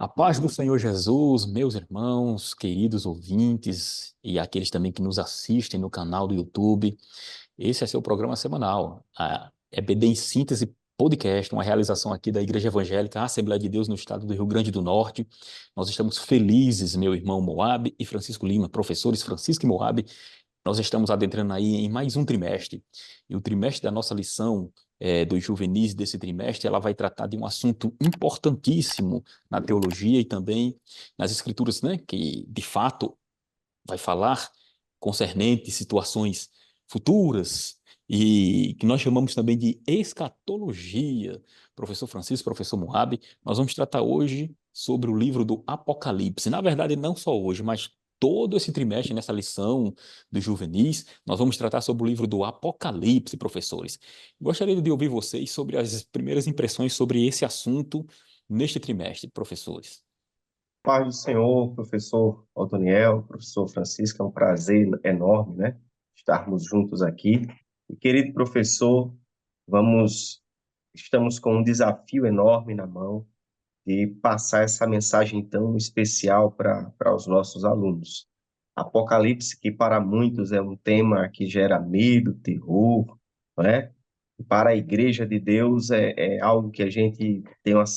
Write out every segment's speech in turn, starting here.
A paz do Senhor Jesus, meus irmãos, queridos ouvintes e aqueles também que nos assistem no canal do YouTube. Esse é seu programa semanal, a EBD em Síntese Podcast, uma realização aqui da Igreja Evangélica Assembleia de Deus no estado do Rio Grande do Norte. Nós estamos felizes, meu irmão Moab e Francisco Lima, professores Francisco e Moab. Nós estamos adentrando aí em mais um trimestre. E o trimestre da nossa lição dos juvenis desse trimestre, ela vai tratar de um assunto importantíssimo na teologia e também nas escrituras, né? Que, de fato, vai falar concernente situações futuras e que nós chamamos também de escatologia. Professor Francisco, professor Moab, nós vamos tratar hoje sobre o livro do Apocalipse. Na verdade, não só hoje, mas todo esse trimestre nessa lição dos juvenis, nós vamos tratar sobre o livro do Apocalipse, professores. Gostaria de ouvir vocês sobre as primeiras impressões sobre esse assunto neste trimestre, professores. Paz do Senhor, professor Otoniel, professor Francisco, é um prazer enorme, né, estarmos juntos aqui. E, querido professor, estamos com um desafio enorme na mão de passar essa mensagem tão especial para os nossos alunos. Apocalipse, que para muitos é um tema que gera medo, terror, né? Para a Igreja de Deus é algo que a gente tem uma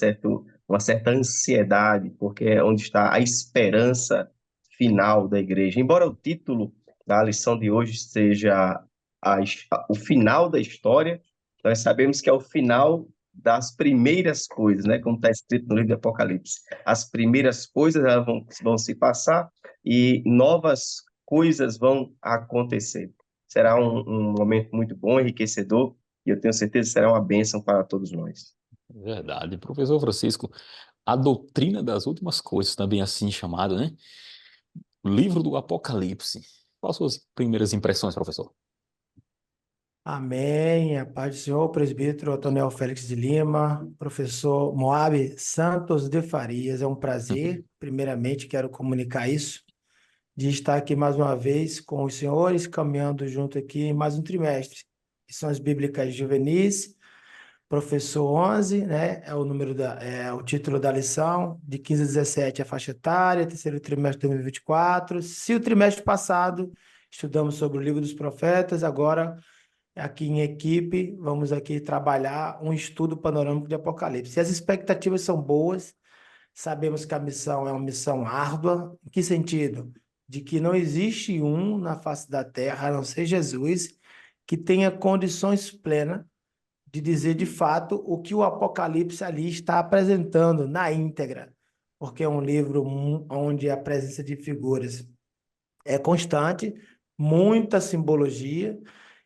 certa ansiedade, porque é onde está a esperança final da igreja. Embora o título da lição de hoje seja o final da história, nós sabemos que é o final das primeiras coisas, né? Como está escrito no livro de Apocalipse. As primeiras coisas elas vão se passar e novas coisas vão acontecer. Será um momento muito bom, enriquecedor, e eu tenho certeza que será uma bênção para todos nós. Verdade. Professor Francisco, a doutrina das últimas coisas, também assim chamado, né? O livro do Apocalipse. Quais suas primeiras impressões, professor? Amém. A paz do Senhor, presbítero Otoniel Félix de Lima, professor Moab Santos de Farias. É um prazer, primeiramente, quero comunicar isso, de estar aqui mais uma vez com os senhores, caminhando junto aqui em mais um trimestre. Lições Bíblicas Juvenis, professor 11, né? É o título da lição, de 15 a 17 a faixa etária, terceiro trimestre de 2024. Se o trimestre passado estudamos sobre o livro dos profetas, agora aqui em equipe, vamos aqui trabalhar um estudo panorâmico de Apocalipse. E as expectativas são boas, sabemos que a missão é uma missão árdua. Em que sentido? De que não existe um na face da terra, a não ser Jesus, que tenha condições plenas de dizer de fato o que o Apocalipse ali está apresentando na íntegra, porque é um livro onde a presença de figuras é constante, muita simbologia,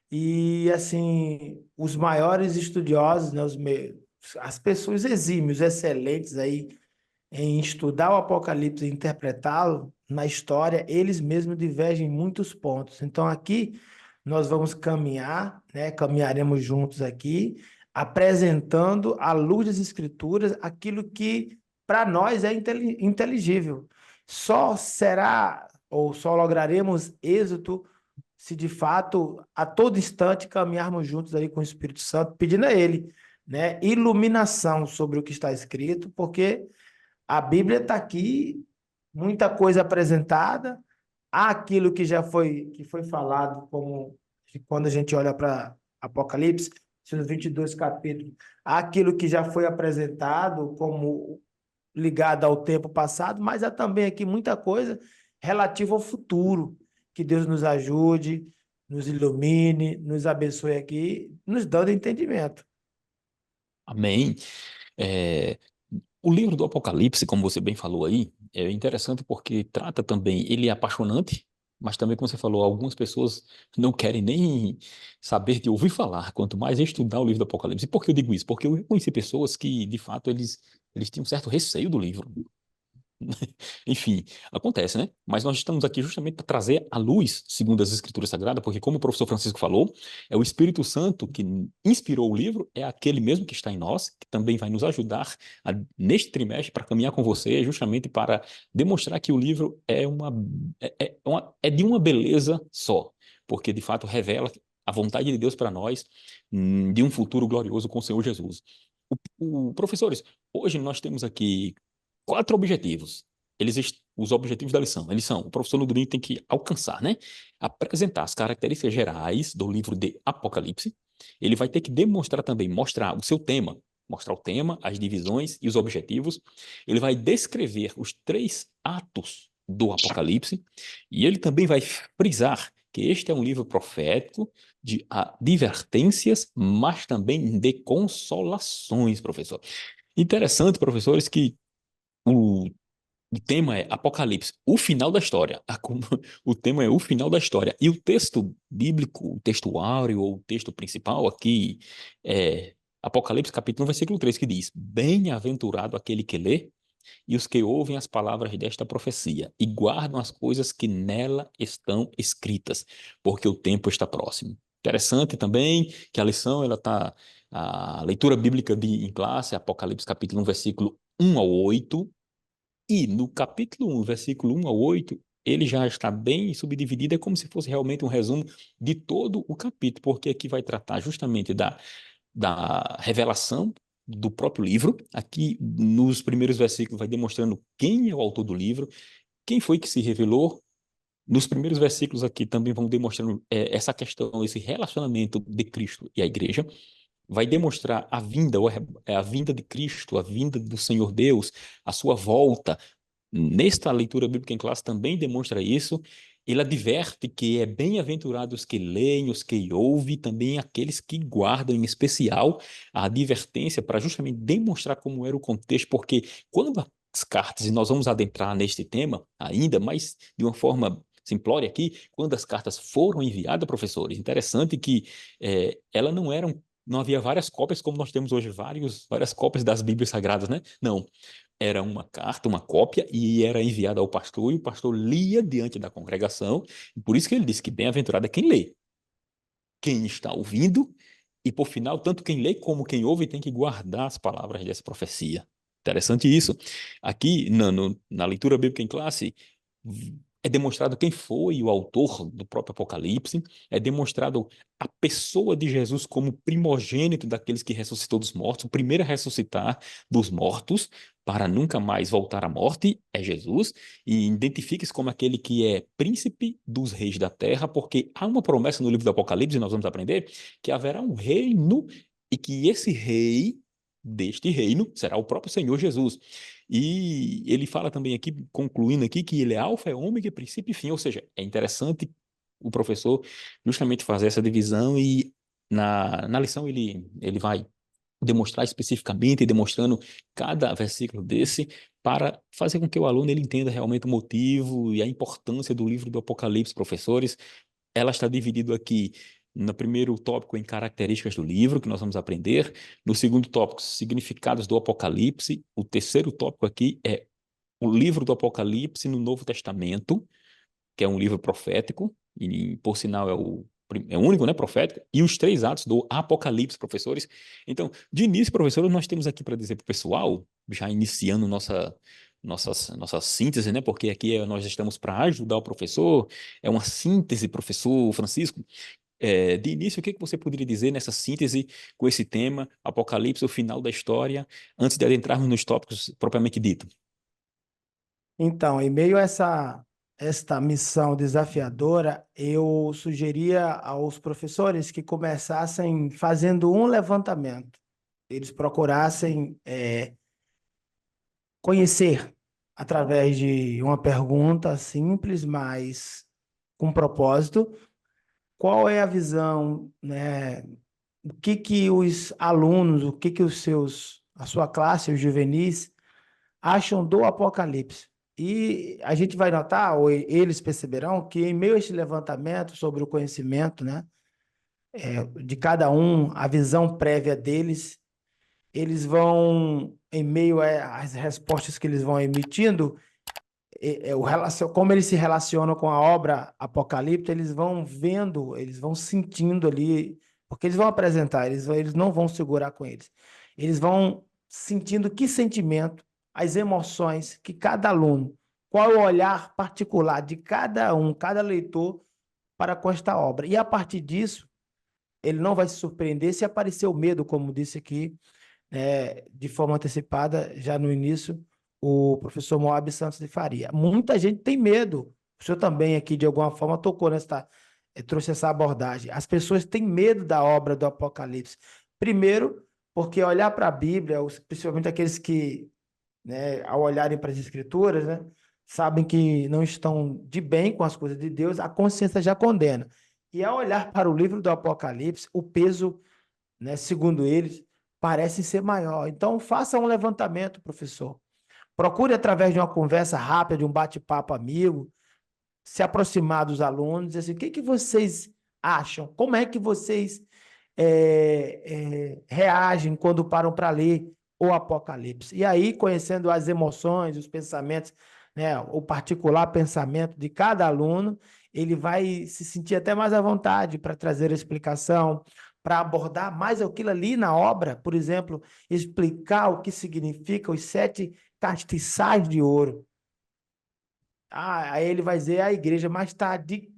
e, assim, os maiores estudiosos, né, as pessoas exímios, excelentes aí em estudar o Apocalipse e interpretá-lo na história, eles mesmos divergem em muitos pontos. Então, aqui nós vamos caminhar, né, caminharemos juntos aqui, apresentando à luz das Escrituras aquilo que para nós é inteligível. Só será ou só lograremos êxito se de fato, a todo instante, caminharmos juntos aí com o Espírito Santo, pedindo a Ele, né, iluminação sobre o que está escrito, porque a Bíblia está aqui, muita coisa apresentada, há aquilo que foi falado, como quando a gente olha para Apocalipse, seus 22 capítulos, há aquilo que já foi apresentado como ligado ao tempo passado, mas há também aqui muita coisa relativa ao futuro. Que Deus nos ajude, nos ilumine, nos abençoe aqui, nos dando entendimento. Amém. É, o livro do Apocalipse, como você bem falou aí, é interessante porque trata também, ele é apaixonante, mas também, como você falou, algumas pessoas não querem nem saber de ouvir falar, quanto mais estudar o livro do Apocalipse. E por que eu digo isso? Porque eu conheci pessoas que, de fato, eles tinham um certo receio do livro. Enfim, acontece, né? Mas nós estamos aqui justamente para trazer a luz, segundo as Escrituras Sagradas, porque, como o professor Francisco falou, é o Espírito Santo que inspirou o livro, é aquele mesmo que está em nós, que também vai nos ajudar neste trimestre para caminhar com você, justamente para demonstrar que o livro é de uma beleza só, porque de fato revela a vontade de Deus para nós de um futuro glorioso com o Senhor Jesus. Professores, hoje nós temos aqui 4 objetivos. Os objetivos da lição, eles são, o professor Ludovico tem que alcançar, né? Apresentar as características gerais do livro de Apocalipse. Ele vai ter que demonstrar também, mostrar o seu tema, mostrar o tema, as divisões e os objetivos. Ele vai descrever os 3 atos do Apocalipse e ele também vai frisar que este é um livro profético de advertências, mas também de consolações, professor. Interessante, professores, que o o tema é Apocalipse, o final da história. O tema é o final da história. E o texto bíblico, o texto áureo, ou o texto principal aqui, é Apocalipse capítulo 1, versículo 3, que diz: Bem-aventurado aquele que lê e os que ouvem as palavras desta profecia e guardam as coisas que nela estão escritas, porque o tempo está próximo. Interessante também que a lição, a leitura bíblica em classe, Apocalipse capítulo 1, versículo 1 ao 8, e no capítulo 1, versículo 1 ao 8, ele já está bem subdividido, é como se fosse realmente um resumo de todo o capítulo, porque aqui vai tratar justamente da revelação do próprio livro. Aqui, nos primeiros versículos, vai demonstrando quem é o autor do livro, quem foi que se revelou. Nos primeiros versículos aqui também vão demonstrando essa questão, esse relacionamento de Cristo e a igreja. Vai demonstrar a vinda, a vinda de Cristo, a vinda do Senhor Deus, a sua volta. Nesta leitura bíblica em classe também demonstra isso. Ele adverte que é bem-aventurados os que leem, os que ouvem, também aqueles que guardam, em especial, a advertência para justamente demonstrar como era o contexto, porque quando as cartas, e nós vamos adentrar neste tema ainda, mas de uma forma simplória aqui, quando as cartas foram enviadas, professores, interessante que elas não havia várias cópias como nós temos hoje, várias cópias das Bíblias Sagradas, né? Não, era uma carta, uma cópia, e era enviada ao pastor, e o pastor lia diante da congregação, e por isso que ele disse que bem-aventurado é quem lê, quem está ouvindo, e por final, tanto quem lê como quem ouve tem que guardar as palavras dessa profecia. Interessante isso. Aqui, na leitura bíblica em classe, é demonstrado quem foi o autor do próprio Apocalipse, é demonstrado a pessoa de Jesus como primogênito daqueles que ressuscitou dos mortos, o primeiro a ressuscitar dos mortos, para nunca mais voltar à morte, é Jesus, e identifique-se como aquele que é príncipe dos reis da terra, porque há uma promessa no livro do Apocalipse, e nós vamos aprender, que haverá um reino, e que esse rei deste reino será o próprio Senhor Jesus. E ele fala também aqui, concluindo aqui, que ele é alfa, é ômega, princípio e fim, ou seja, é interessante o professor justamente fazer essa divisão, e na lição ele vai demonstrar especificamente, demonstrando cada versículo desse, para fazer com que o aluno ele entenda realmente o motivo e a importância do livro do Apocalipse, professores. Ela está dividida aqui no primeiro tópico em características do livro, que nós vamos aprender. No segundo tópico, significados do Apocalipse. O terceiro tópico aqui é o livro do Apocalipse no Novo Testamento, que é um livro profético, e por sinal é o único, né, profético, e os 3 atos do Apocalipse, professores. Então, de início, professores, nós temos aqui para dizer para o pessoal, já iniciando nossa síntese, né, porque aqui nós estamos para ajudar o professor, é uma síntese, professor Francisco. De início, o que você poderia dizer nessa síntese com esse tema, Apocalipse, o final da história, antes de adentrarmos nos tópicos propriamente dito? Então, em meio a esta missão desafiadora, eu sugeria aos professores que começassem fazendo um levantamento. Eles procurassem conhecer, através de uma pergunta simples, mas com propósito, qual é a visão, né? O que os alunos, o que a sua classe, os juvenis, acham do Apocalipse. E a gente vai notar, ou eles perceberão, que em meio a este levantamento sobre o conhecimento, né, de cada um, a visão prévia deles, eles vão, em meio às respostas que eles vão emitindo, como eles se relacionam com a obra Apocalipse, eles vão vendo, eles vão sentindo ali, porque eles vão apresentar, eles não vão segurar com eles. Eles vão sentindo que sentimento, as emoções que cada aluno, qual é o olhar particular de cada um, cada leitor para com esta obra. E a partir disso, ele não vai se surpreender se aparecer o medo, como disse aqui, de forma antecipada, já no início, o professor Moab Santos de Faria. Muita gente tem medo. O senhor também aqui, de alguma forma, tocou trouxe essa abordagem. As pessoas têm medo da obra do Apocalipse. Primeiro, porque olhar para a Bíblia, principalmente aqueles que, né, ao olharem para as Escrituras, né, sabem que não estão de bem com as coisas de Deus, a consciência já condena. E ao olhar para o livro do Apocalipse, o peso, né, segundo eles, parece ser maior. Então, faça um levantamento, professor. Procure, através de uma conversa rápida, de um bate-papo amigo, se aproximar dos alunos, dizer assim, o que que vocês acham? Como é que vocês reagem quando param para ler o Apocalipse? E aí, conhecendo as emoções, os pensamentos, né, o particular pensamento de cada aluno, ele vai se sentir até mais à vontade para trazer a explicação, para abordar mais aquilo ali na obra, por exemplo, explicar o que significa os 7 castiçais de ouro. Aí ele vai dizer a igreja, mas tá de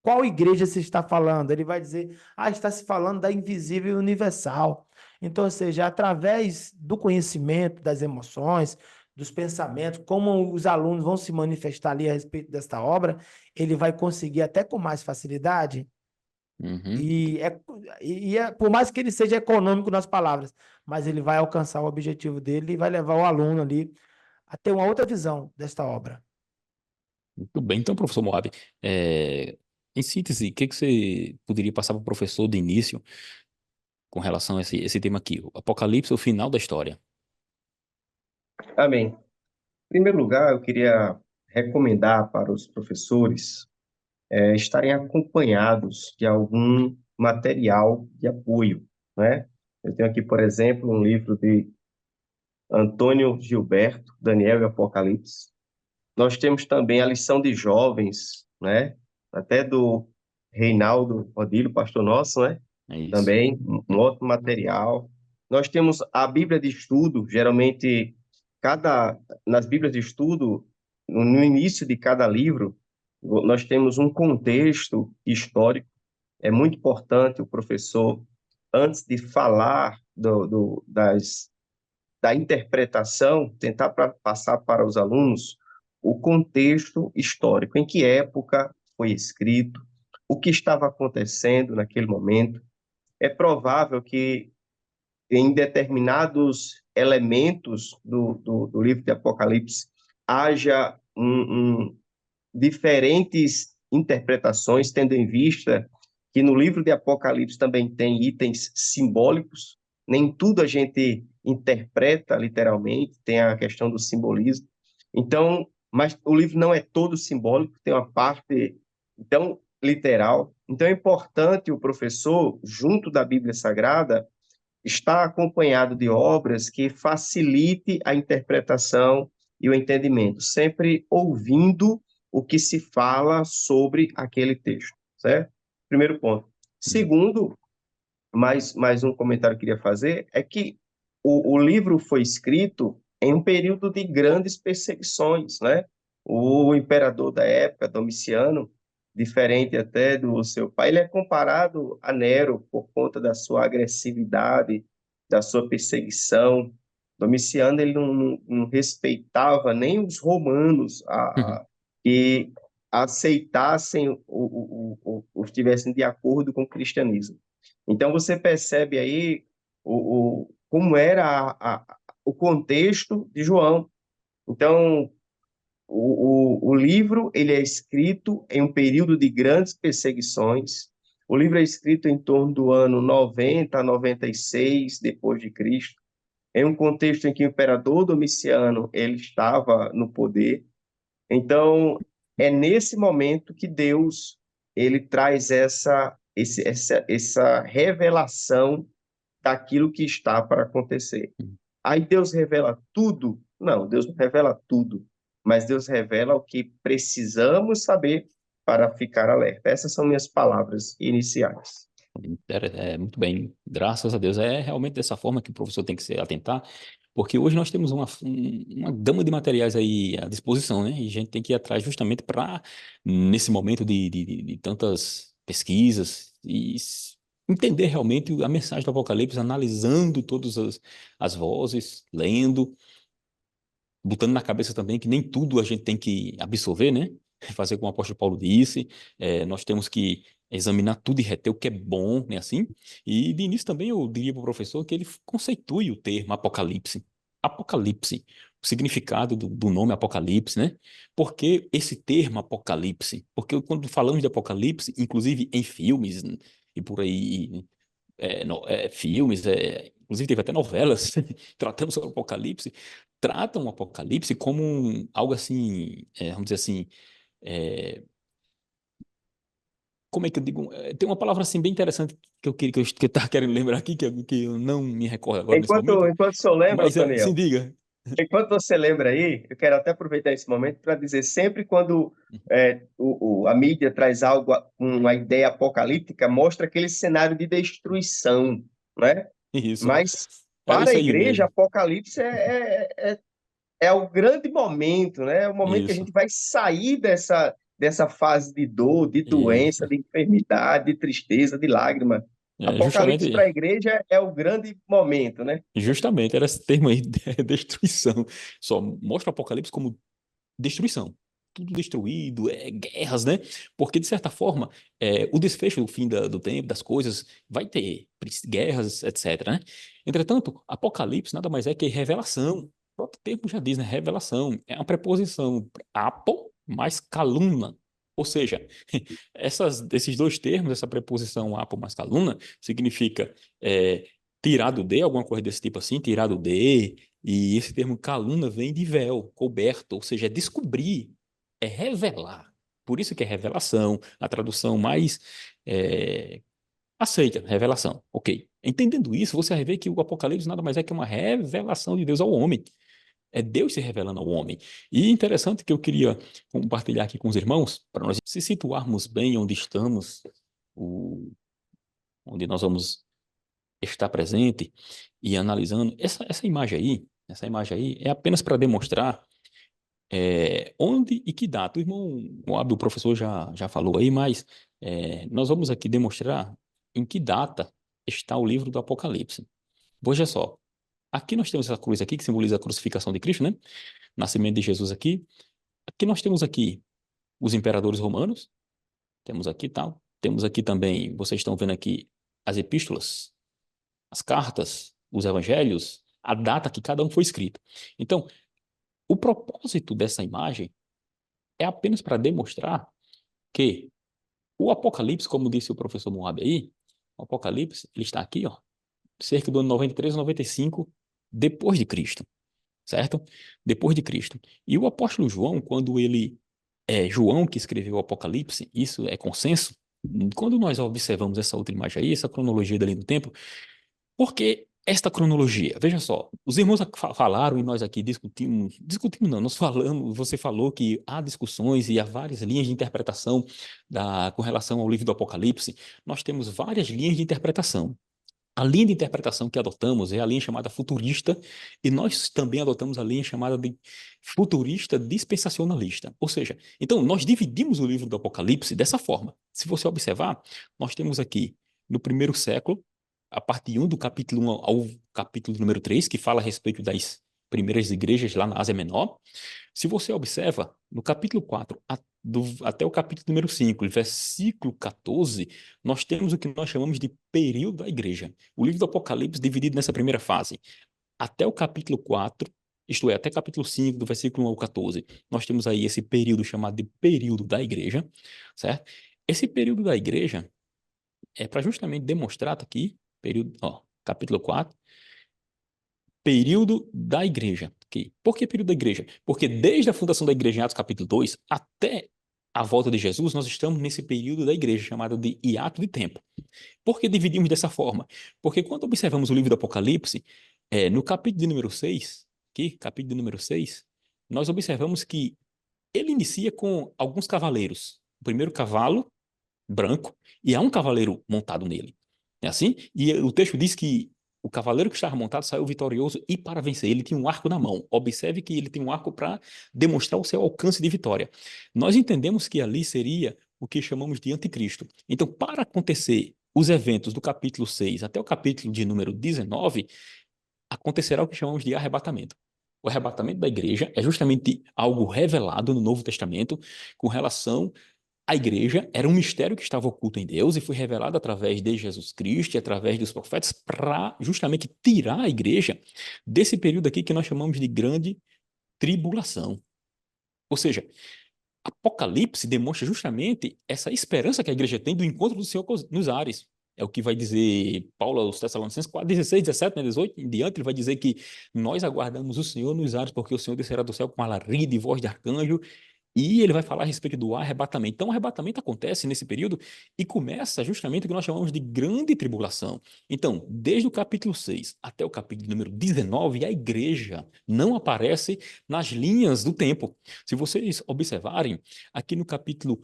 qual igreja se está falando? Ele vai dizer, está se falando da invisível e universal. Então, ou seja, através do conhecimento, das emoções, dos pensamentos, como os alunos vão se manifestar ali a respeito desta obra, ele vai conseguir até com mais facilidade, Uhum. por mais que ele seja econômico nas palavras, mas ele vai alcançar o objetivo dele e vai levar o aluno ali a ter uma outra visão desta obra. Muito bem. Então, professor Moab, em síntese, o que que você poderia passar para o professor de início com relação a esse tema aqui? O Apocalipse, o final da história. Amém. Em primeiro lugar, eu queria recomendar para os professores estarem acompanhados de algum material de apoio, né? Eu tenho aqui, por exemplo, um livro de Antônio Gilberto, Daniel e Apocalipse. Nós temos também a lição de jovens, né? Até do Reinaldo Odílio, pastor nosso, né? É isso. Também um outro material. Nós temos a Bíblia de estudo, geralmente nas Bíblias de estudo, no início de cada livro, nós temos um contexto histórico. É muito importante o professor, antes de falar da interpretação, tentar passar para os alunos o contexto histórico, em que época foi escrito, o que estava acontecendo naquele momento. É provável que em determinados elementos do livro de Apocalipse haja diferentes interpretações, tendo em vista que no livro de Apocalipse também tem itens simbólicos, nem tudo a gente interpreta literalmente, tem a questão do simbolismo. Então, mas o livro não é todo simbólico, tem uma parte então literal. Então é importante o professor, junto da Bíblia Sagrada, estar acompanhado de obras que facilite a interpretação e o entendimento, sempre ouvindo o que se fala sobre aquele texto, certo? Primeiro ponto. Segundo, mais um comentário que eu queria fazer, é que o livro foi escrito em um período de grandes perseguições, né? O imperador da época, Domiciano, diferente até do seu pai, ele é comparado a Nero por conta da sua agressividade, da sua perseguição. Domiciano ele não respeitava nem os romanos que aceitassem ou estivessem de acordo com o cristianismo. Então, você percebe aí como era o contexto de João. Então, o livro ele é escrito em um período de grandes perseguições. O livro é escrito em torno do ano 90 a 96 depois de Cristo, em um contexto em que o imperador Domiciano ele estava no poder. Então, é nesse momento que Deus ele traz essa revelação daquilo que está para acontecer. Aí Deus revela tudo? Não, Deus não revela tudo, mas Deus revela o que precisamos saber para ficar alerta. Essas são minhas palavras iniciais. Muito bem, graças a Deus. É realmente dessa forma que o professor tem que se atentar, porque hoje nós temos uma gama de materiais aí à disposição, né? E a gente tem que ir atrás justamente para, nesse momento de tantas pesquisas, entender realmente a mensagem do Apocalipse, analisando todas as vozes, lendo. botando na cabeça também que nem tudo a gente tem que absorver, né? Fazer como o apóstolo Paulo disse, nós temos que examinar tudo e reter o que é bom, né, assim? E de início também eu diria para o professor que ele conceitue o termo Apocalipse. Apocalipse, o significado do nome Apocalipse, né? Por que esse termo Apocalipse? Porque quando falamos de Apocalipse, inclusive em filmes e por aí, filmes, inclusive teve até novelas tratando sobre o Apocalipse, tratam o Apocalipse como algo assim, vamos dizer assim, é, como é que eu digo? Tem uma palavra assim bem interessante que eu tava querendo lembrar aqui, que eu não me recordo agora nesse Enquanto, momento, enquanto o senhor lembra, mas sim, Antoniel, diga. enquanto você lembra aí, eu quero até aproveitar esse momento para dizer, sempre quando a mídia traz algo, uma ideia apocalíptica, mostra aquele cenário de destruição, né? Isso, Mas era para a isso aí igreja, mesmo. Apocalipse é o grande momento, né? É o momento que a Isso, gente vai sair dessa fase de dor, de doença, isso. de enfermidade, de tristeza, de lágrima. Apocalipse para a Justamente, igreja é o grande momento, né? justamente era esse termo aí, destruição. Só mostra o Apocalipse como destruição. Tudo destruído, guerras, né? Porque, de certa forma, o desfecho do fim do tempo, das coisas, vai ter guerras, etc, né? Entretanto, Apocalipse nada mais é que revelação. O próprio termo já diz, né? Revelação. É uma preposição apo mais caluna. Ou seja, esses dois termos, essa preposição apo mais caluna, significa tirado de, alguma coisa desse tipo assim, tirado de, e esse termo caluna vem de véu, coberto, ou seja, é descobrir, é revelar. Por isso que é revelação, a tradução mais aceita, revelação. Ok. Entendendo isso, você vai ver que o Apocalipse nada mais é que uma revelação de Deus ao homem. É Deus se revelando ao homem. E interessante que eu queria compartilhar aqui com os irmãos, para nós se situarmos bem onde estamos, onde nós vamos estar presente e analisando. Essa imagem aí é apenas para demonstrar onde e que data. O irmão Moab, o professor, já falou aí, mas nós vamos aqui demonstrar em que data está o livro do Apocalipse. Veja só, aqui nós temos essa cruz aqui, que simboliza a crucificação de Cristo, né? Nascimento de Jesus aqui. Aqui nós temos aqui os imperadores romanos, temos aqui tal. Temos aqui também, vocês estão vendo aqui as epístolas, as cartas, os evangelhos, a data que cada um foi escrito. Então, o propósito dessa imagem é apenas para demonstrar que o Apocalipse, como disse o professor Moab aí, o Apocalipse, ele está aqui, ó, cerca do ano 93 ou 95 depois de Cristo, certo? Depois de Cristo. E o apóstolo João, quando ele João que escreveu o Apocalipse, isso é consenso. Quando nós observamos essa outra imagem aí, essa cronologia da linha do tempo, por que esta cronologia? Veja só, os irmãos falaram e nós aqui discutimos não, nós falamos, você falou que há discussões e há várias linhas de interpretação com relação ao livro do Apocalipse. Nós temos várias linhas de interpretação. A linha de interpretação que adotamos é a linha chamada futurista, e nós também adotamos a linha chamada de futurista dispensacionalista. Ou seja, então nós dividimos o livro do Apocalipse dessa forma. Se você observar, nós temos aqui no primeiro século, a parte 1 do capítulo 1 ao capítulo número 3, que fala a respeito das primeiras igrejas lá na Ásia Menor. Se você observa, no capítulo 4 até o capítulo número 5, versículo 14, nós temos o que nós chamamos de período da igreja. O livro do Apocalipse dividido nessa primeira fase. Até o capítulo 4, isto é, até capítulo 5, do versículo 1 ao 14, nós temos aí esse período chamado de período da igreja, certo? Esse período da igreja é para justamente demonstrar, tá aqui, período, ó, capítulo 4, período da igreja. Okay? Por que período da igreja? Porque desde a fundação da igreja em Atos capítulo 2 até a volta de Jesus, nós estamos nesse período da igreja, chamado de hiato de tempo. Por que dividimos dessa forma? Porque quando observamos o livro do Apocalipse, no capítulo de número 6, aqui, capítulo de número 6, nós observamos que ele inicia com alguns cavaleiros. O primeiro cavalo, branco, e há um cavaleiro montado nele. É assim? E o texto diz que o cavaleiro que estava montado saiu vitorioso e para vencer. Ele tinha um arco na mão. Observe que ele tem um arco para demonstrar o seu alcance de vitória. Nós entendemos que ali seria o que chamamos de anticristo. Então, para acontecer os eventos do capítulo 6 até o capítulo de número 19, acontecerá o que chamamos de arrebatamento. O arrebatamento da igreja é justamente algo revelado no Novo Testamento com relação à igreja. Era um mistério que estava oculto em Deus e foi revelado através de Jesus Cristo e através dos profetas para justamente tirar a igreja desse período aqui que nós chamamos de grande tribulação. Ou seja, Apocalipse demonstra justamente essa esperança que a igreja tem do encontro do Senhor nos ares. É o que vai dizer Paulo aos Tessalonicenses 4, 16, 17, né, 18 em diante, ele vai dizer que nós aguardamos o Senhor nos ares, porque o Senhor descerá do céu com alarido e voz de arcanjo, e ele vai falar a respeito do arrebatamento. Então, o arrebatamento acontece nesse período e começa justamente o que nós chamamos de grande tribulação. Então, desde o capítulo 6 até o capítulo número 19, a igreja não aparece nas linhas do tempo. Se vocês observarem, aqui no capítulo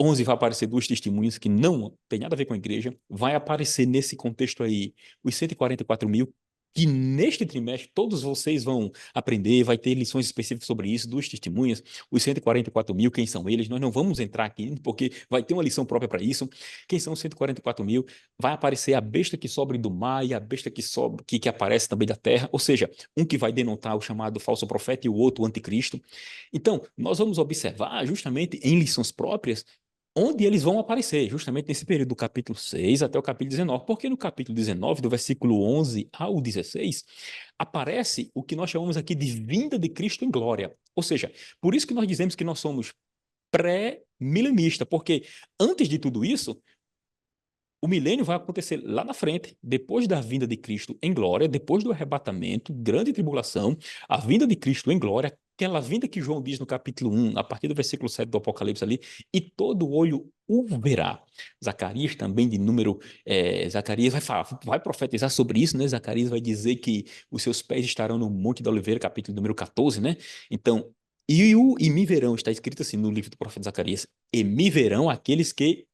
11 vai aparecer duas testemunhas que não tem nada a ver com a igreja. Vai aparecer nesse contexto aí os 144 mil, que neste trimestre todos vocês vão aprender, vai ter lições específicas sobre isso, duas testemunhas, os 144 mil, quem são eles? Nós não vamos entrar aqui, porque vai ter uma lição própria para isso. Quem são os 144 mil? Vai aparecer a besta que sobe do mar e a besta que sobe, que aparece também da terra, ou seja, um que vai denotar o chamado falso profeta e o outro o anticristo. Então, nós vamos observar justamente em lições próprias onde eles vão aparecer, justamente nesse período do capítulo 6 até o capítulo 19. Porque no capítulo 19, do versículo 11 ao 16, aparece o que nós chamamos aqui de vinda de Cristo em glória. Ou seja, por isso que nós dizemos que nós somos pré-milenista, porque antes de tudo isso, o milênio vai acontecer lá na frente, depois da vinda de Cristo em glória, depois do arrebatamento, grande tribulação, a vinda de Cristo em glória, aquela vinda que João diz no capítulo 1, a partir do versículo 7 do Apocalipse ali, e todo olho o verá. Zacarias também, Zacarias vai falar, vai profetizar sobre isso, né? Zacarias vai dizer que os seus pés estarão no Monte da Oliveira, capítulo número 14, né? Então, e me verão, está escrito assim no livro do profeta Zacarias, e me verão aqueles que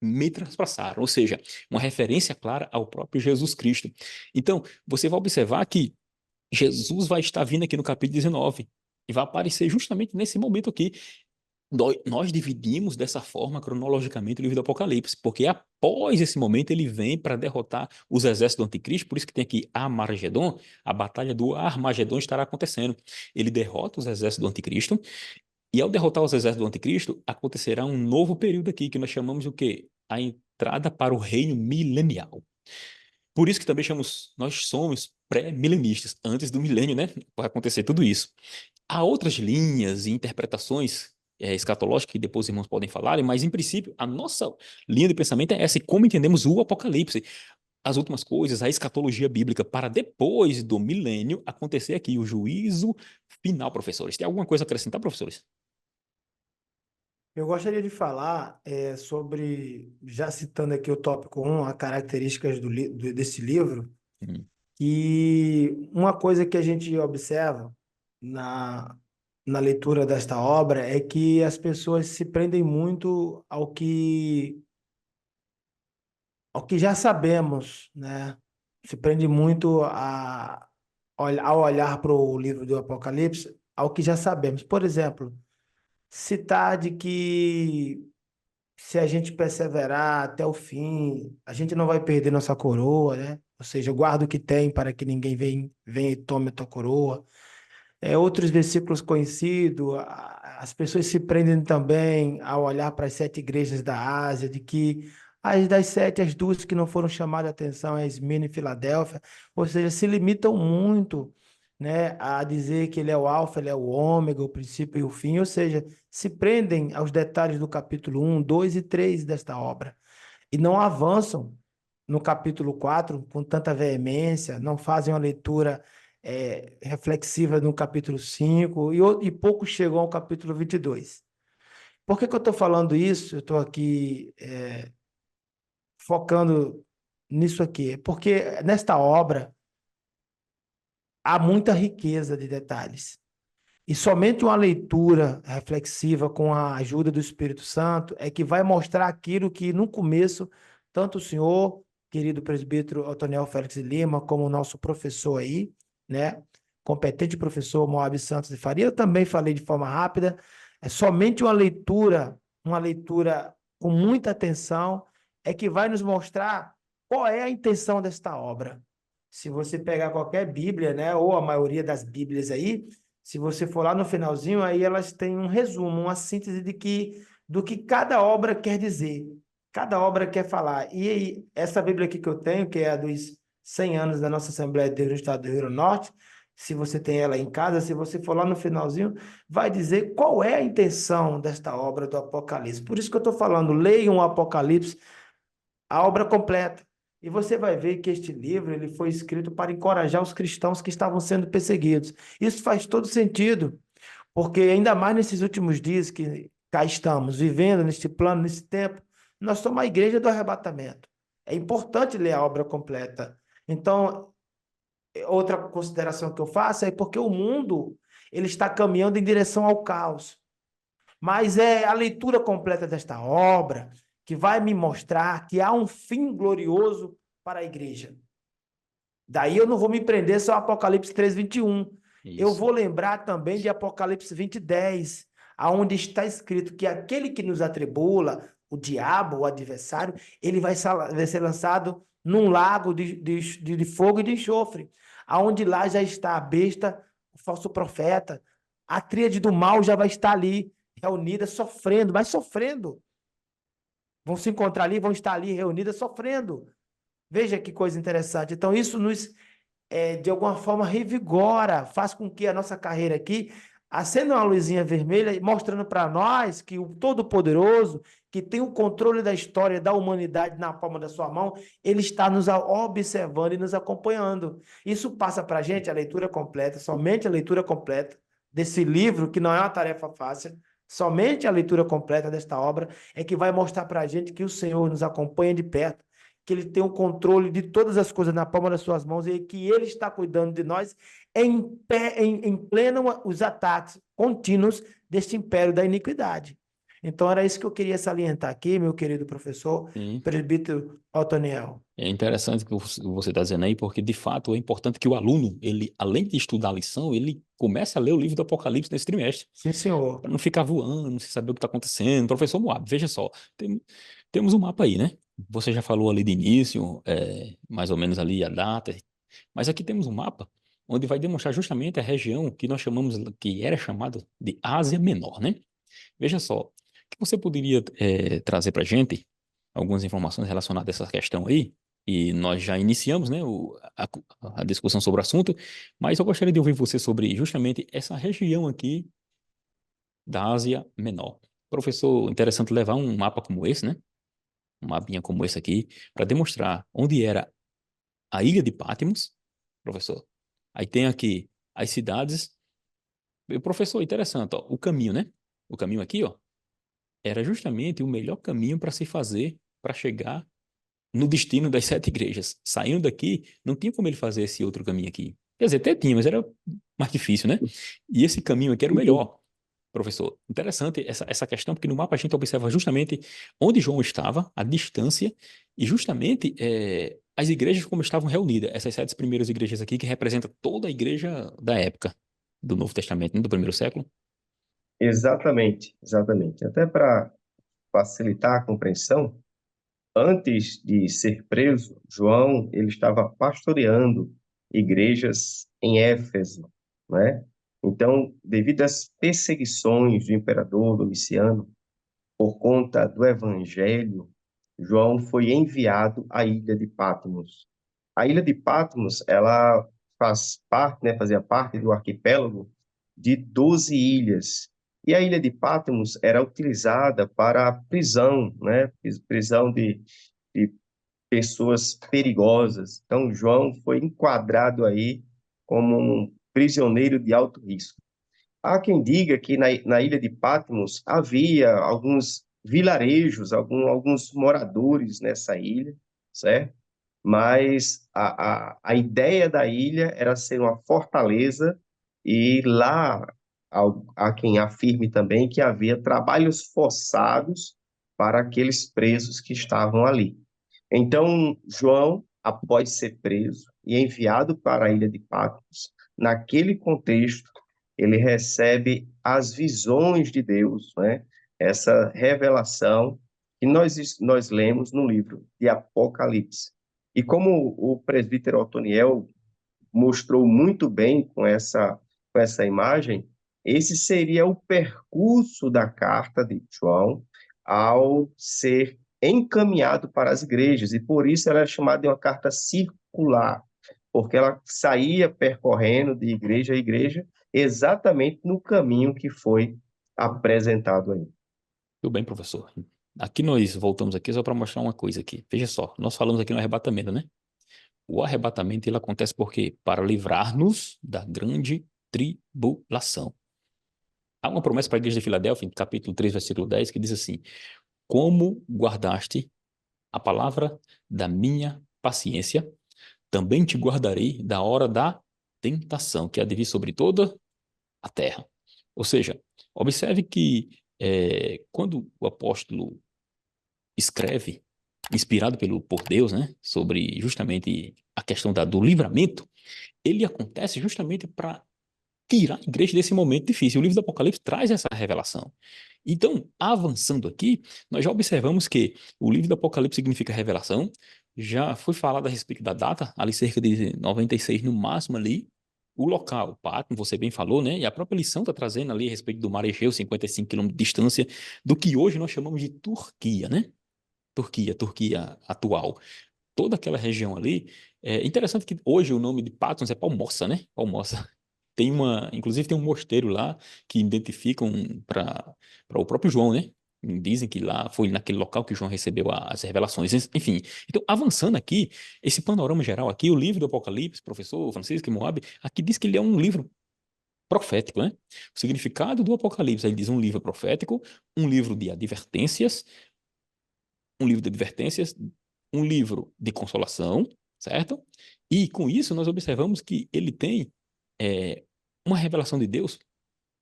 me transpassaram, ou seja, uma referência clara ao próprio Jesus Cristo. Então, você vai observar que Jesus vai estar vindo aqui no capítulo 19 e vai aparecer justamente nesse momento aqui. Nós dividimos dessa forma, cronologicamente, o livro do Apocalipse, porque após esse momento ele vem para derrotar os exércitos do anticristo, por isso que tem aqui Armagedon, a batalha do Armagedon estará acontecendo. Ele derrota os exércitos do anticristo, e ao derrotar os exércitos do anticristo, acontecerá um novo período aqui, que nós chamamos o quê? A entrada para o reino milenial. Por isso que também nós somos pré-milenistas, antes do milênio, né? Vai acontecer tudo isso. Há outras linhas e interpretações escatológicas que depois os irmãos podem falar, mas em princípio a nossa linha de pensamento é essa, e como entendemos o Apocalipse, as últimas coisas, a escatologia bíblica, para depois do milênio acontecer aqui o juízo final, professores. Tem alguma coisa a acrescentar, professores? Eu gostaria de falar sobre, já citando aqui o tópico 1, as características desse livro, Hum. e uma coisa que a gente observa na, na leitura desta obra é que as pessoas se prendem muito ao que já sabemos, né? Se prende muito ao olhar para o livro do Apocalipse, ao que já sabemos. Por exemplo, citar de que se a gente perseverar até o fim, a gente não vai perder nossa coroa, né? Ou seja, guarda o que tem para que ninguém venha e tome a tua coroa. Outros versículos conhecidos, as pessoas se prendem também ao olhar para as 7 igrejas da Ásia, de que das 7, as 2 que não foram chamadas a atenção é Esmirna e Filadélfia, ou seja, se limitam muito, né, a dizer que ele é o alfa, ele é o ômega, o princípio e o fim, ou seja, se prendem aos detalhes do capítulo 1, 2 e 3 desta obra, e não avançam no capítulo 4 com tanta veemência, não fazem uma leitura reflexiva no capítulo 5 e poucos chegam ao capítulo 22. Por que eu estou falando isso? Eu estou aqui focando nisso aqui. Porque nesta obra há muita riqueza de detalhes. E somente uma leitura reflexiva com a ajuda do Espírito Santo é que vai mostrar aquilo que no começo, tanto o senhor, querido presbítero Otoniel Félix de Lima, como o nosso professor aí, né, competente professor Moab Santos de Faria, eu também falei de forma rápida, é somente uma leitura com muita atenção, é que vai nos mostrar qual é a intenção desta obra. Se você pegar qualquer Bíblia, né, ou a maioria das Bíblias aí, Se você for lá no finalzinho, aí elas têm um resumo, uma síntese do que cada obra quer dizer, cada obra quer falar. E aí, essa Bíblia aqui que eu tenho, que é a dos 100 anos da nossa Assembleia de Deus no estado do Rio Grande do Norte, se você tem ela em casa, se você for lá no finalzinho, vai dizer qual é a intenção desta obra do Apocalipse. Por isso que eu estou falando, leiam o Apocalipse, a obra completa. E você vai ver que este livro ele foi escrito para encorajar os cristãos que estavam sendo perseguidos. Isso faz todo sentido, porque ainda mais nesses últimos dias que cá estamos vivendo neste plano, nesse tempo, nós somos a igreja do arrebatamento. É importante ler a obra completa. Então, outra consideração que eu faço é porque o mundo ele está caminhando em direção ao caos. Mas é a leitura completa desta obra que vai me mostrar que há um fim glorioso para a igreja. Daí eu não vou me prender só a Apocalipse 3:21. Eu vou lembrar também de Apocalipse 20:10, aonde está escrito que aquele que nos atribula, o diabo, o adversário, ele vai ser lançado num lago de fogo e de enxofre, aonde lá já está a besta, o falso profeta, a tríade do mal já vai estar ali, reunida, sofrendo, mas sofrendo. Vão se encontrar ali, vão estar ali reunidas, sofrendo. Veja que coisa interessante. Então, isso nos, de alguma forma, revigora, faz com que a nossa carreira aqui acenda uma luzinha vermelha, mostrando para nós que o Todo-Poderoso, que tem o controle da história da humanidade na palma da sua mão, ele está nos observando e nos acompanhando. Isso passa para a gente a leitura completa, somente a leitura completa desse livro, que não é uma tarefa fácil, somente a leitura completa desta obra é que vai mostrar para a gente que o Senhor nos acompanha de perto, que ele tem o controle de todas as coisas na palma das suas mãos e que ele está cuidando de nós em pleno os ataques contínuos deste império da iniquidade. Então, era isso que eu queria salientar aqui, meu querido professor, Sim. presbítero Otoniel. É interessante o que você está dizendo aí, porque de fato é importante que o aluno, ele, além de estudar a lição, ele comece a ler o livro do Apocalipse nesse trimestre, Sim, senhor. para não ficar voando, sem saber o que está acontecendo. Professor Moab, veja só, temos um mapa aí, né? Você já falou ali de início, mais ou menos ali a data, mas aqui temos um mapa onde vai demonstrar justamente a região que nós chamamos, que era chamada de Ásia Menor, né? Veja só, o que você poderia trazer para a gente algumas informações relacionadas a essa questão aí? E nós já iniciamos, né, a discussão sobre o assunto, mas eu gostaria de ouvir você sobre justamente essa região aqui da Ásia Menor. Professor, interessante levar um mapa como esse, né? Um mapinha como esse aqui, para demonstrar onde era a ilha de Patmos, professor. Aí tem aqui as cidades. E, professor, interessante, ó, o caminho, né? O caminho aqui, ó, era justamente o melhor caminho para se fazer para chegar no destino das 7 igrejas. Saindo daqui, não tinha como ele fazer esse outro caminho aqui. Quer dizer, até tinha, mas era mais difícil, né? E esse caminho aqui era o melhor, professor. Interessante essa questão, porque no mapa a gente observa justamente onde João estava, a distância, e justamente as igrejas como estavam reunidas. Essas 7 primeiras igrejas aqui, que representam toda a igreja da época do Novo Testamento, né, do primeiro século. Exatamente, exatamente. Até para facilitar a compreensão, antes de ser preso, João ele estava pastoreando igrejas em Éfeso, né? Então, devido às perseguições do imperador Domiciano por conta do evangelho, João foi enviado à ilha de Patmos. A ilha de Patmos, ela faz parte, né, fazia parte do arquipélago de 12 ilhas. E a ilha de Patmos era utilizada para prisão, né, prisão de pessoas perigosas. Então, João foi enquadrado aí como um prisioneiro de alto risco. Há quem diga que na ilha de Patmos havia alguns vilarejos, alguns moradores nessa ilha, certo? Mas a ideia da ilha era ser uma fortaleza e lá há quem afirme também que havia trabalhos forçados para aqueles presos que estavam ali. Então, João, após ser preso e enviado para a ilha de Patmos, naquele contexto, ele recebe as visões de Deus, né? Essa revelação que nós lemos no livro de Apocalipse. E como o presbítero Otoniel mostrou muito bem com essa com essa imagem, esse seria o percurso da carta de João ao ser encaminhado para as igrejas, e por isso ela é chamada de uma carta circular, porque ela saía percorrendo de igreja a igreja exatamente no caminho que foi apresentado aí. Tudo bem, professor. Aqui nós voltamos aqui só para mostrar uma coisa aqui. Veja só, nós falamos aqui no arrebatamento, né? O arrebatamento ele acontece por quê? Para livrar-nos da grande tribulação. Há uma promessa para a igreja de Filadélfia, em capítulo 3, versículo 10, que diz assim: Como guardaste a palavra da minha paciência, também te guardarei da hora da tentação, que há de vir sobre toda a terra. Ou seja, observe que quando o apóstolo escreve, inspirado por Deus, né, sobre justamente a questão do livramento, ele acontece justamente para tirar a igreja desse momento difícil. O livro do Apocalipse traz essa revelação. Então, avançando aqui, nós já observamos que o livro do Apocalipse significa revelação, já foi falado a respeito da data, ali cerca de 96 no máximo ali, o local, Patmos, você bem falou, né? E a própria lição está trazendo ali a respeito do Mar Egeu, 55 quilômetros de distância, do que hoje nós chamamos de Turquia, né? Turquia atual. Toda aquela região ali. É interessante que hoje o nome de Patmos é Palmoça, né? Palmoça. Inclusive tem um mosteiro lá que identificam para o próprio João, né? Dizem que lá foi naquele local que João recebeu as revelações. Enfim, então avançando aqui, esse panorama geral aqui, o livro do Apocalipse, professor Francisco Moab, aqui diz que ele é um livro profético, né? O significado do Apocalipse, ele diz um livro profético, um livro de advertências, um livro de advertências, um livro de consolação, certo? E com isso nós observamos que ele tem uma revelação de Deus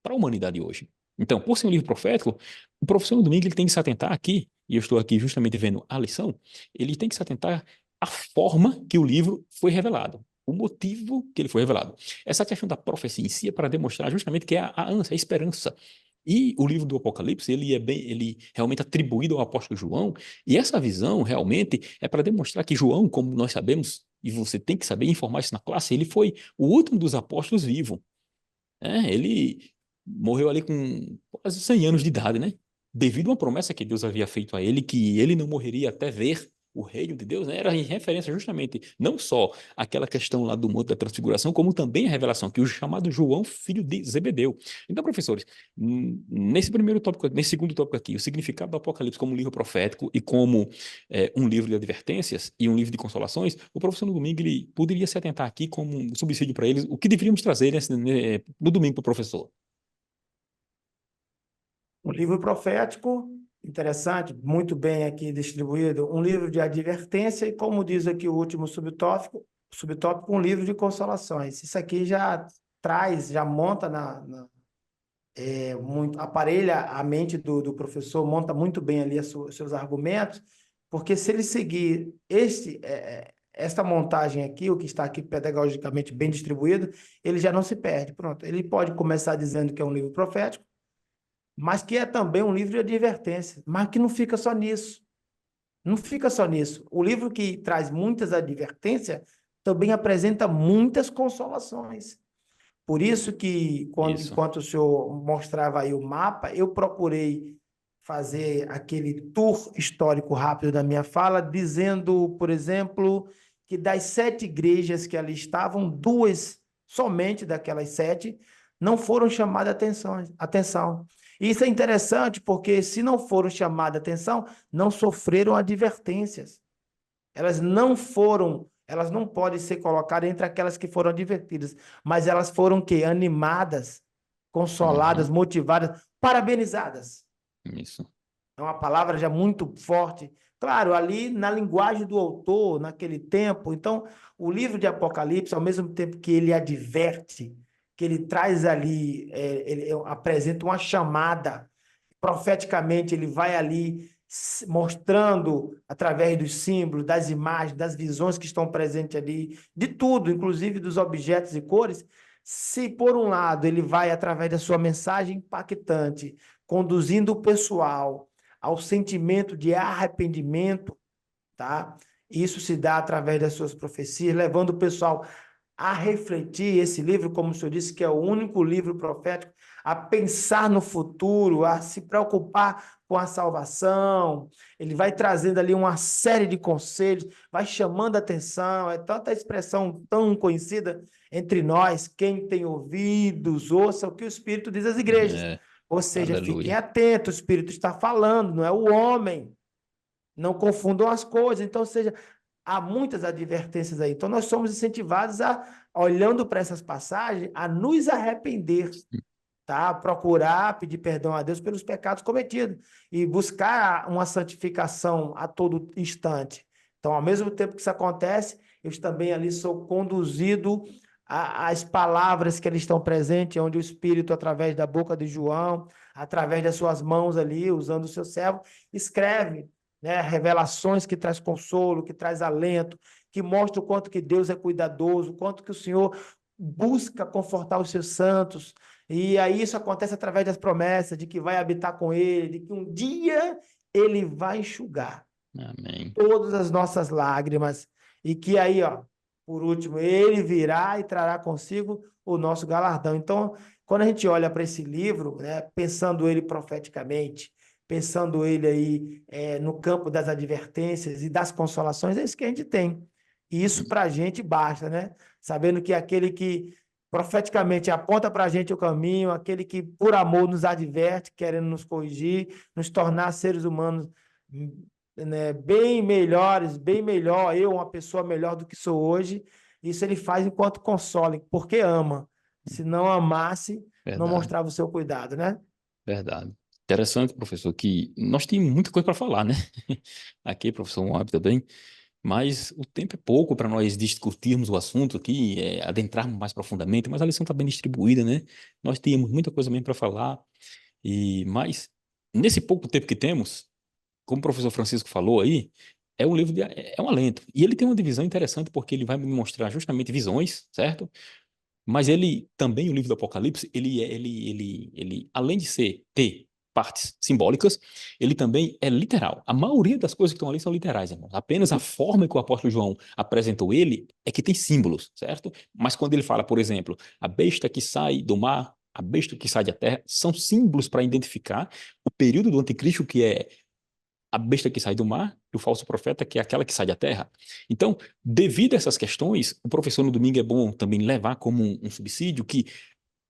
para a humanidade hoje. Então, por ser um livro profético, o professor Domingo ele tem que se atentar aqui, e eu estou aqui justamente vendo a lição, ele tem que se atentar à forma que o livro foi revelado, o motivo que ele foi revelado. Essa questão da profecia em si é para demonstrar justamente que é a ânsia, a esperança. E o livro do Apocalipse, ele realmente atribuído ao apóstolo João, e essa visão realmente é para demonstrar que João, como nós sabemos, e você tem que saber informar isso na classe, ele foi o último dos apóstolos vivo. Ele morreu ali com quase 100 anos de idade, né? Devido a uma promessa que Deus havia feito a ele, que ele não morreria até ver o reino de Deus, né? Era em referência justamente não só àquela questão lá do Monte da Transfiguração, como também a revelação que o chamado João, filho de Zebedeu. Então, professores, nesse segundo tópico aqui, o significado do Apocalipse como um livro profético e como um livro de advertências e um livro de consolações, o professor no domingo ele poderia se atentar aqui como um subsídio para eles, o que deveríamos trazer no domingo para o professor. Um livro profético, interessante, muito bem aqui distribuído, um livro de advertência e, como diz aqui o último subtópico, um livro de consolações. Isso aqui já traz, já monta aparelha a mente do professor, monta muito bem ali os seus argumentos, porque se ele seguir esta montagem aqui, o que está aqui pedagogicamente bem distribuído, ele já não se perde. Pronto, ele pode começar dizendo que é um livro profético, mas que é também um livro de advertência, mas que não fica só nisso. Não fica só nisso. O livro que traz muitas advertências também apresenta muitas consolações. Por isso que, Isso. enquanto o senhor mostrava aí o mapa, eu procurei fazer aquele tour histórico rápido da minha fala, dizendo, por exemplo, que das 7 igrejas que ali estavam, 2 somente daquelas 7 não foram chamadas atenção. E isso é interessante porque, se não foram chamadas atenção, não sofreram advertências. Elas não podem ser colocadas entre aquelas que foram advertidas, mas elas foram o quê? Animadas, consoladas, motivadas, parabenizadas. Isso. É uma palavra já muito forte. Claro, ali na linguagem do autor, naquele tempo. Então, o livro de Apocalipse, ao mesmo tempo que ele adverte, que ele traz ali, ele apresenta uma chamada, profeticamente ele vai ali mostrando, através dos símbolos, das imagens, das visões que estão presentes ali, de tudo, inclusive dos objetos e cores. Se, por um lado, ele vai, através da sua mensagem impactante, conduzindo o pessoal ao sentimento de arrependimento, tá? Isso se dá através das suas profecias, levando o pessoal a refletir esse livro, como o senhor disse, que é o único livro profético, a pensar no futuro, a se preocupar com a salvação. Ele vai trazendo ali uma série de conselhos, vai chamando a atenção, é tanta expressão tão conhecida entre nós, quem tem ouvidos, ouça o que o Espírito diz às igrejas. É, Ou seja, fiquem aleluia. atentos, o Espírito está falando, não é o homem. Não confundam as coisas. Então, ou seja, há muitas advertências aí. Então, nós somos incentivados a, olhando para essas passagens, a nos arrepender, tá? Procurar pedir perdão a Deus pelos pecados cometidos e buscar uma santificação a todo instante. Então, ao mesmo tempo que isso acontece, eu também ali sou conduzido às palavras que ali estão presentes, onde o Espírito, através da boca de João, através das suas mãos ali, usando o seu servo, escreve, né, revelações que traz consolo, que traz alento, que mostra o quanto que Deus é cuidadoso, o quanto que o Senhor busca confortar os seus santos, e aí isso acontece através das promessas de que vai habitar com ele, de que um dia ele vai enxugar Amém. todas as nossas lágrimas e que aí, ó, por último, ele virá e trará consigo o nosso galardão. Então, quando a gente olha para esse livro, né, pensando ele profeticamente, pensando ele aí no campo das advertências e das consolações, é isso que a gente tem. E isso para a gente basta, né? Sabendo que aquele que profeticamente aponta para a gente o caminho, aquele que por amor nos adverte, querendo nos corrigir, nos tornar seres humanos, né, bem melhores, bem melhor, eu, uma pessoa melhor do que sou hoje. Isso ele faz enquanto consola, porque ama. Se não amasse, não Verdade, mostrava o seu cuidado, né? verdade. Interessante, professor, que nós temos muita coisa para falar, né? Aqui, professor Moab também, mas o tempo é pouco para nós discutirmos o assunto aqui, adentrarmos mais profundamente, mas a lição está bem distribuída, né? Nós temos muita coisa mesmo para falar, mas nesse pouco tempo que temos, como o professor Francisco falou aí, é um livro é um alento. E ele tem uma divisão interessante porque ele vai me mostrar justamente visões, certo? Mas ele também, o livro do Apocalipse, ele além de ter partes simbólicas, ele também é literal. A maioria das coisas que estão ali são literais, irmão. Apenas a forma que o apóstolo João apresentou ele é que tem símbolos, certo? Mas quando ele fala, por exemplo, a besta que sai do mar, a besta que sai da terra, são símbolos para identificar o período do anticristo, que é a besta que sai do mar e o falso profeta, que é aquela que sai da terra. Então, devido a essas questões, o professor no domingo é bom também levar como um subsídio que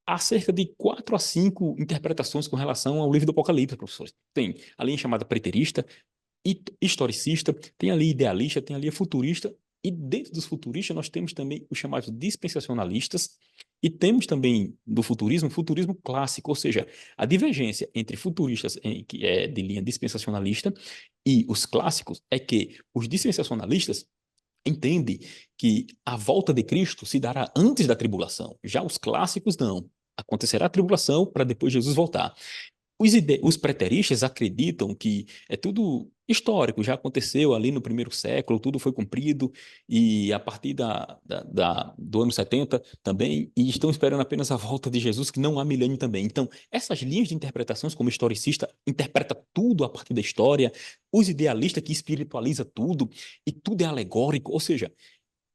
há cerca de 4 a 5 interpretações com relação ao livro do Apocalipse, professores. Tem a linha chamada preterista, historicista, tem ali idealista, tem ali futurista, e dentro dos futuristas nós temos também os chamados dispensacionalistas, e temos também do futurismo, futurismo clássico, ou seja, a divergência entre futuristas que é de linha dispensacionalista e os clássicos é que os dispensacionalistas entendem que a volta de Cristo se dará antes da tribulação. Já os clássicos não. Acontecerá a tribulação para depois Jesus voltar. Os preteristas acreditam que é tudo histórico, já aconteceu ali no primeiro século, tudo foi cumprido, e a partir do ano 70 também, e estão esperando apenas a volta de Jesus, que não há milênio também. Então, essas linhas de interpretações, como historicista, interpreta tudo a partir da história, os idealistas que espiritualiza tudo, e tudo é alegórico, ou seja,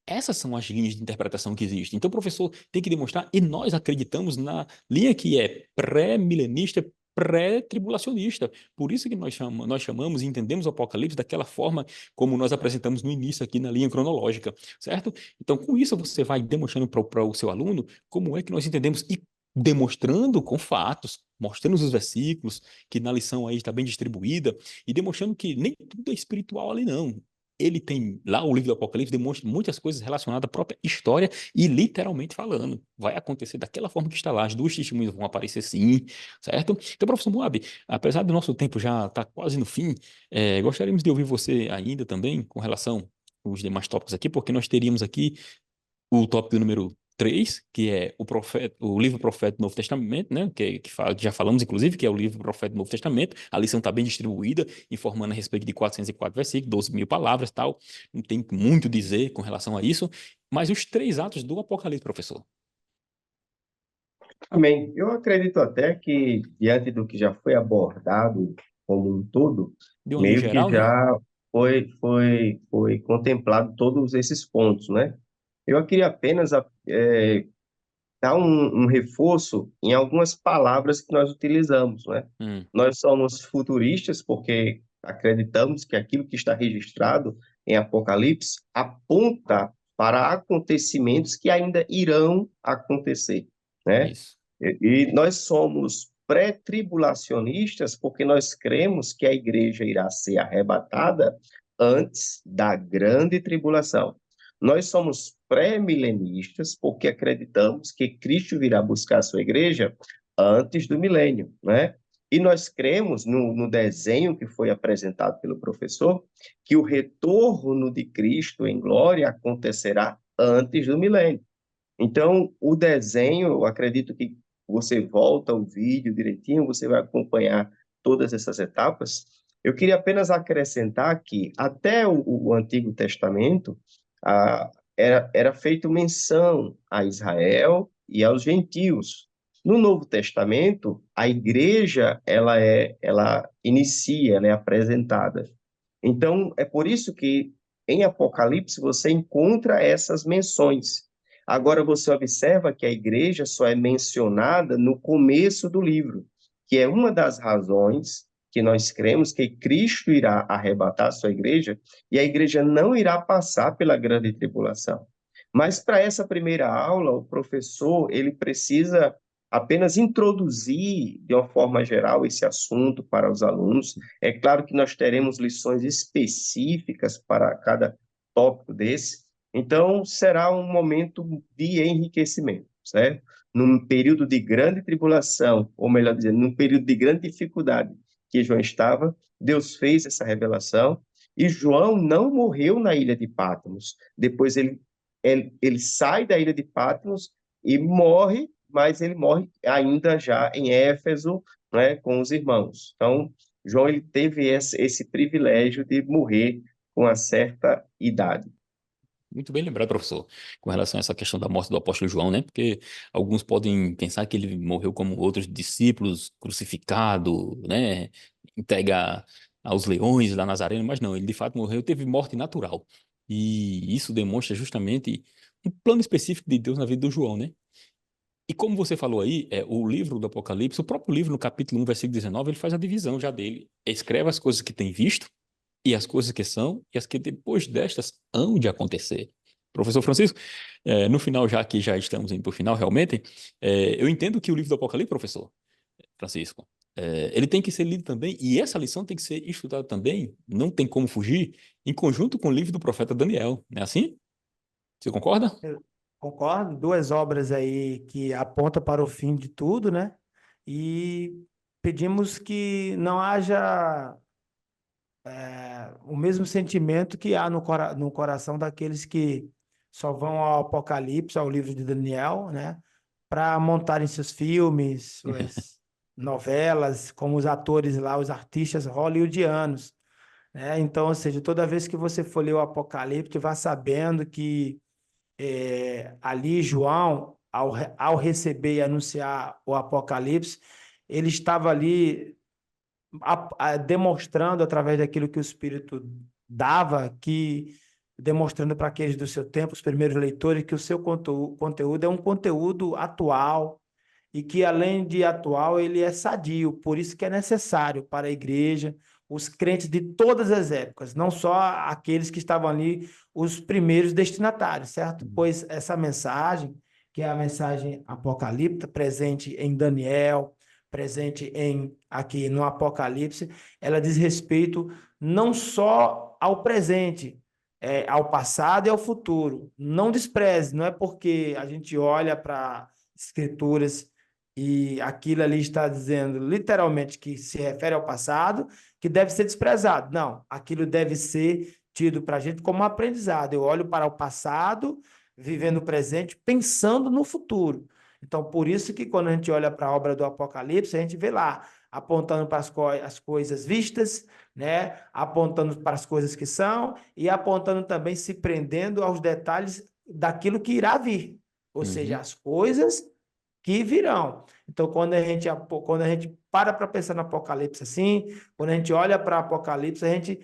essas são as linhas de interpretação que existem. Então, o professor tem que demonstrar, e nós acreditamos na linha que é pré-milenista, pré-tribulacionista. Por isso que nós chamamos e entendemos o Apocalipse daquela forma como nós apresentamos no início aqui na linha cronológica, certo? Então, com isso, você vai demonstrando para o seu aluno como é que nós entendemos e demonstrando com fatos, mostrando os versículos, que na lição aí está bem distribuída, e demonstrando que nem tudo é espiritual ali, não. Ele tem lá o livro do Apocalipse demonstra muitas coisas relacionadas à própria história e literalmente falando. Vai acontecer daquela forma que está lá. As duas testemunhas vão aparecer sim, certo? Então, professor Moab, apesar do nosso tempo já estar quase no fim, gostaríamos de ouvir você ainda também com relação aos demais tópicos aqui, porque nós teríamos aqui o tópico número 3, que é o livro profeta do Novo Testamento, né? Que já falamos, inclusive, que é o livro profeta do Novo Testamento. A lição está bem distribuída, informando a respeito de 404 versículos, 12 mil palavras tal. Não tem muito a dizer com relação a isso. Mas os 3 atos do Apocalipse, professor. Amém. Eu acredito até que, diante do que já foi abordado como um todo, De uma linha meio que geral, né? já foi contemplado todos esses pontos, né? Eu queria apenas dar um reforço em algumas palavras que nós utilizamos, né? Hum, Nós somos futuristas porque acreditamos que aquilo que está registrado em Apocalipse aponta para acontecimentos que ainda irão acontecer, né? isso. E nós somos pré-tribulacionistas porque nós cremos que a igreja irá ser arrebatada antes da grande tribulação. Nós somos pré-milenistas porque acreditamos que Cristo virá buscar a sua igreja antes do milênio, né? E nós cremos no desenho que foi apresentado pelo professor que o retorno de Cristo em glória acontecerá antes do milênio. Então, o desenho, eu acredito que você volta o vídeo direitinho, você vai acompanhar todas essas etapas. Eu queria apenas acrescentar que até o Antigo Testamento era feito menção a Israel e aos gentios. No Novo Testamento, a igreja ela inicia, ela é apresentada. Então, é por isso que em Apocalipse você encontra essas menções. Agora você observa que a igreja só é mencionada no começo do livro, que é uma das razões que nós cremos que Cristo irá arrebatar a sua igreja e a igreja não irá passar pela grande tribulação. Mas para essa primeira aula, o professor, ele precisa apenas introduzir de uma forma geral esse assunto para os alunos. É claro que nós teremos lições específicas para cada tópico desse, então, será um momento de enriquecimento, certo? Num período de grande tribulação, ou melhor dizendo, num período de grande dificuldade que João estava, Deus fez essa revelação e João não morreu na ilha de Patmos. Depois ele sai da ilha de Patmos e morre, mas ele morre ainda já em Éfeso, né, com os irmãos. Então, João ele teve esse privilégio de morrer com uma certa idade. Muito bem lembrado, professor, com relação a essa questão da morte do apóstolo João, né? Porque alguns podem pensar que ele morreu como outros discípulos, crucificado, né? Entregue aos leões da Nazareno, mas não, ele de fato morreu, teve morte natural. E isso demonstra justamente um plano específico de Deus na vida do João, né? E como você falou aí, o livro do Apocalipse, o próprio livro, no capítulo 1, versículo 19, ele faz a divisão já dele. Escreve as coisas que tem visto, e as coisas que são, e as que depois destas hão de acontecer. Professor Francisco, no final, já que já estamos indo para o final, realmente, eu entendo que o livro do Apocalipse, professor Francisco, ele tem que ser lido também, e essa lição tem que ser estudada também, não tem como fugir, em conjunto com o livro do profeta Daniel, não é assim? Você concorda? Eu concordo, duas obras aí que apontam para o fim de tudo, né? E pedimos que não haja o mesmo sentimento que há no coração daqueles que só vão ao Apocalipse, ao livro de Daniel, né? Para montarem seus filmes, suas novelas, como os atores lá, os artistas hollywoodianos, né? Então, ou seja, toda vez que você for ler o Apocalipse, vá sabendo que ali João, ao receber e anunciar o Apocalipse, ele estava ali demonstrando através daquilo que o Espírito dava, que demonstrando para aqueles do seu tempo, os primeiros leitores, que o seu conteúdo é um conteúdo atual e que, além de atual, ele é sadio. Por isso que é necessário para a igreja, os crentes de todas as épocas, não só aqueles que estavam ali, os primeiros destinatários, certo? Pois essa mensagem, que é a mensagem apocalíptica, presente em Daniel, presente aqui no Apocalipse, ela diz respeito não só ao presente, ao passado e ao futuro. Não despreze, não é porque a gente olha para escrituras e aquilo ali está dizendo literalmente que se refere ao passado, que deve ser desprezado. Não, aquilo deve ser tido para a gente como um aprendizado. Eu olho para o passado, vivendo o presente, pensando no futuro. Então, por isso que quando a gente olha para a obra do Apocalipse, a gente vê lá, apontando para as coisas vistas, né? Apontando para as coisas que são e apontando também, se prendendo aos detalhes daquilo que irá vir, ou seja, Uhum. as coisas que virão. Então, quando a gente para pensar no Apocalipse assim, quando a gente olha para o Apocalipse, a gente,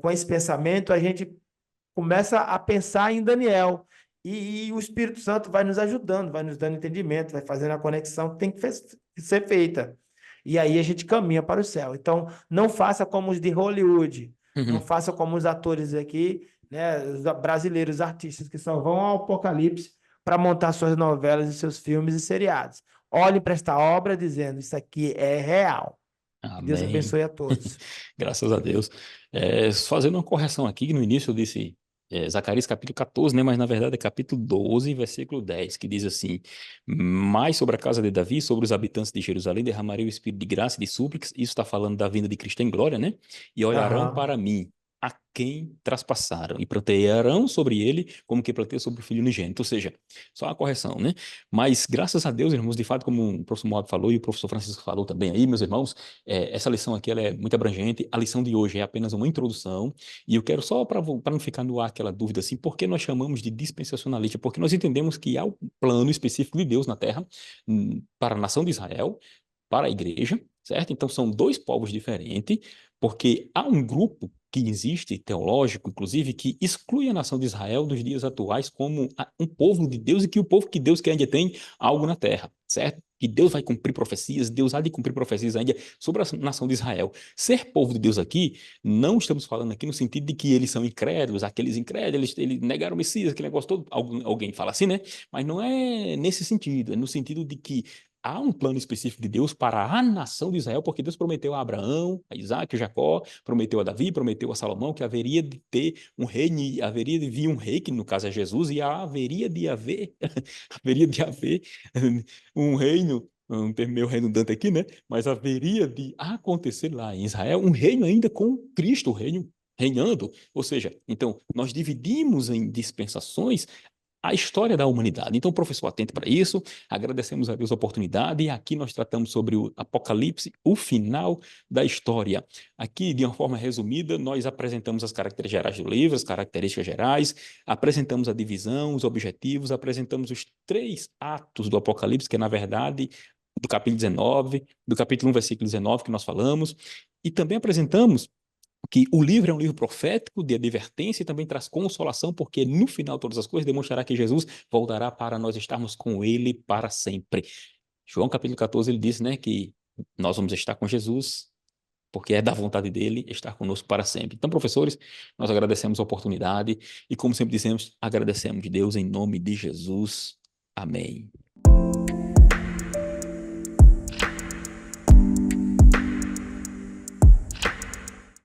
com esse pensamento, a gente começa a pensar em Daniel. e o Espírito Santo vai nos ajudando, vai nos dando entendimento, vai fazendo a conexão que tem que ser feita. E aí a gente caminha para o céu. Então, não faça como os de Hollywood, não Uhum. faça como os atores aqui, né, os brasileiros, artistas que só vão ao Apocalipse para montar suas novelas e seus filmes e seriados. Olhe para esta obra dizendo, isso aqui é real. Que Deus Amém. abençoe a todos. Graças a Deus. Fazendo uma correção aqui, no início eu disse Zacarias capítulo 14, né? Mas na verdade é capítulo 12, versículo 10, que diz assim: Mas sobre a casa de Davi, sobre os habitantes de Jerusalém, derramarei o espírito de graça e de súplicas. Isso está falando da vinda de Cristo em glória, né? E olharão Aham. para mim, a quem traspassaram, e plantearão sobre ele como que planteia sobre o filho unigênito. Ou seja, só uma correção, né? Mas graças a Deus, irmãos, de fato, como o professor Moab falou e o professor Francisco falou também aí, meus irmãos, essa lição aqui ela é muito abrangente. A lição de hoje é apenas uma introdução. E eu quero só para não ficar no ar aquela dúvida assim, por que nós chamamos de dispensacionalista? Porque nós entendemos que há um plano específico de Deus na Terra para a nação de Israel, para a igreja, certo? Então são dois povos diferentes, porque há um grupo que existe, teológico, inclusive, que exclui a nação de Israel dos dias atuais como um povo de Deus e que o povo que Deus que ainda tem algo na terra, certo? Que Deus vai cumprir profecias, Deus há de cumprir profecias ainda sobre a nação de Israel. Ser povo de Deus aqui, não estamos falando aqui no sentido de que eles são incrédulos, aqueles incrédulos, eles negaram o Messias, aquele negócio todo, alguém fala assim, né? Mas não é nesse sentido, é no sentido de que há um plano específico de Deus para a nação de Israel, porque Deus prometeu a Abraão, a Isaac, a Jacó, prometeu a Davi, prometeu a Salomão que haveria de ter um reino, haveria de vir um rei, que no caso é Jesus, e haveria de haver, haveria de haver um reino, um termo meio redundante aqui, né? Mas haveria de acontecer lá em Israel um reino ainda com Cristo, o reino reinando. Ou seja, então, nós dividimos em dispensações a história da humanidade. Então, professor, atente para isso. Agradecemos a Deus a oportunidade. E aqui nós tratamos sobre o Apocalipse, o final da história. Aqui, de uma forma resumida, nós apresentamos as características gerais do livro, as características gerais, apresentamos a divisão, os objetivos, apresentamos os três atos do Apocalipse, que é, na verdade, do capítulo 19, do capítulo 1, versículo 19, que nós falamos, e também apresentamos que o livro é um livro profético de advertência e também traz consolação, porque no final de todas as coisas demonstrará que Jesus voltará para nós estarmos com ele para sempre. João capítulo 14, ele diz, né, que nós vamos estar com Jesus, porque é da vontade dele estar conosco para sempre. Então, professores, nós agradecemos a oportunidade e, como sempre dizemos, agradecemos de Deus em nome de Jesus. Amém.